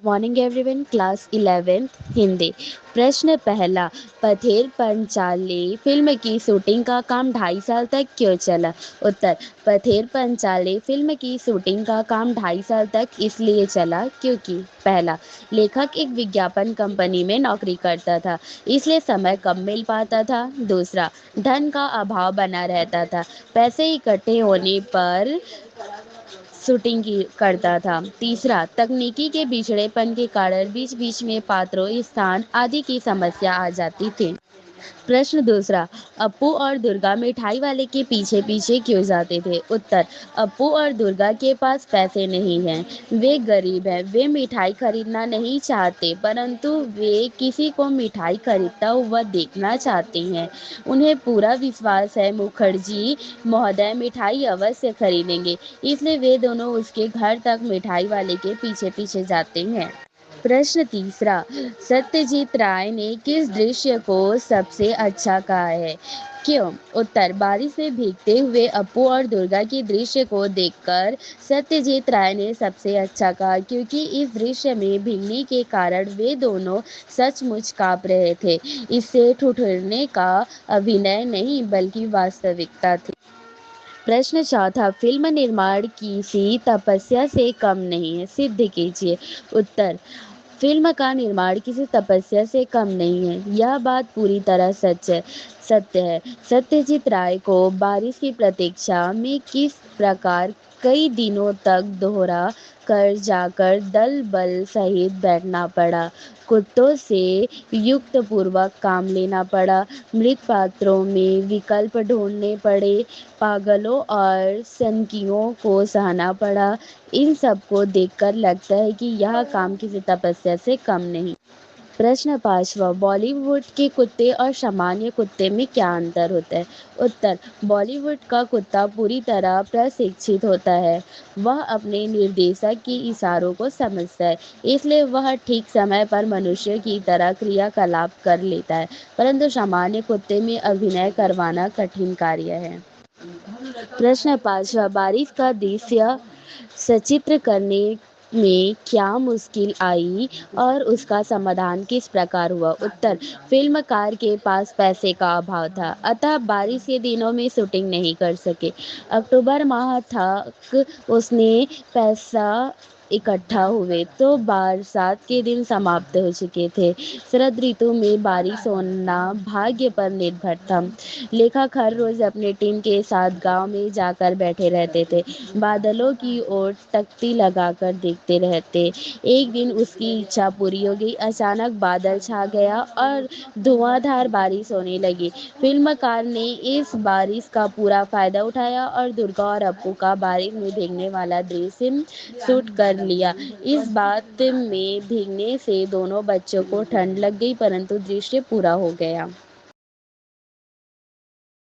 Morning everyone, class 11th Hindi. प्रश्न पहला, Pather Panchali film की शूटिंग का काम 2.5 साल तक क्यों चला? उत्तर, पथेर पंचाली फिल्म की शूटिंग का काम 2.5 साल तक इसलिए चला क्योंकि पहला, लेखक एक विज्ञापन कंपनी में नौकरी करता था, इसलिए समय कम मिल पाता था। दूसरा, धन का अभाव बना रहता था, पैसे इकट्ठे होने पर शूटिंग करता था। तीसरा, तकनीकी के पिछड़ेपन के कारण बीच बीच में पात्रों, स्थान आदि की समस्या आ जाती थी। प्रश्न दूसरा, अप्पू और दुर्गा मिठाई वाले के पीछे पीछे क्यों जाते थे? उत्तर, अप्पू और दुर्गा के पास पैसे नहीं हैं, वे गरीब हैं, वे मिठाई खरीदना नहीं चाहते, परंतु वे किसी को मिठाई खरीदता हुआ देखना चाहते हैं। उन्हें पूरा विश्वास है मुखर्जी महोदय मिठाई अवश्य खरीदेंगे, इसलिए वे दोनों उसके घर तक मिठाई वाले के पीछे पीछे जाते हैं। प्रश्न तीसरा, सत्यजीत राय ने किस दृश्य को सबसे अच्छा कहा है? क्यों? उत्तर, बारिश में भीगते हुए अप्पू और दुर्गा के दृश्य को देखकर सत्यजीत राय ने सबसे अच्छा कहा, क्योंकि इस दृश्य में भीगने के कारण वे दोनों सचमुच कांप रहे थे। इससे ठिठुरने का अभिनय नहीं बल्कि वास्तविकता थी। प्रश्न चौथा, फिल्म निर्माण किसी तपस्या से कम नहीं है, सिद्ध कीजिए। उत्तर, फिल्म का निर्माण किसी तपस्या से कम नहीं है, यह बात पूरी तरह सत्य है। सत्यजीत राय को बारिश की प्रतीक्षा में किस प्रकार कई दिनों तक दोहरा कर जाकर दल बल सहित बैठना पड़ा, कुत्तों से युक्त पूर्वक काम लेना पड़ा, मृत पात्रों में विकल्प ढूंढने पड़े, पागलों और सनकियों को सहना पड़ा, इन सब को देखकर लगता है कि यह काम किसी तपस्या से कम नहीं। प्रश्न पांचवा, बॉलीवुड के कुत्ते और सामान्य कुत्ते में क्या अंतर होता है? उत्तर, बॉलीवुड का कुत्ता पूरी तरह प्रशिक्षित होता है, वह अपने निर्देशक के इशारों को समझता है, इसलिए वह ठीक समय पर मनुष्य की तरह क्रियाकलाप कर लेता है, परंतु सामान्य कुत्ते में अभिनय करवाना कठिन कार्य है। प्रश्न पांचवा, बारिश का दृश्य सचित्र करने में क्या मुश्किल आई और उसका समाधान किस प्रकार हुआ? उत्तर, फिल्मकार के पास पैसे का अभाव था, अतः बारिश के दिनों में शूटिंग नहीं कर सके। अक्टूबर माह तक उसने पैसा इकट्ठा हुए तो बरसात के दिन समाप्त हो चुके थे। शरद ऋतु में बारिश होना भाग्य पर निर्भर था। लेखक हर रोज अपने टीम के साथ गांव में जाकर बैठे रहते थे, बादलों की ओर तख्ती लगाकर देखते रहते। एक दिन उसकी इच्छा पूरी हो गई, अचानक बादल छा गया और धुआंधार बारिश होने लगी। फिल्मकार ने इस बारिश का पूरा फायदा उठाया और दुर्गा और अप्पू का बारिश में भीगने वाला दृश्य शूट कर लिया। इस बात में भीगने से दोनों बच्चों को ठंड लग गई, परंतु दृश्य पूरा हो गया।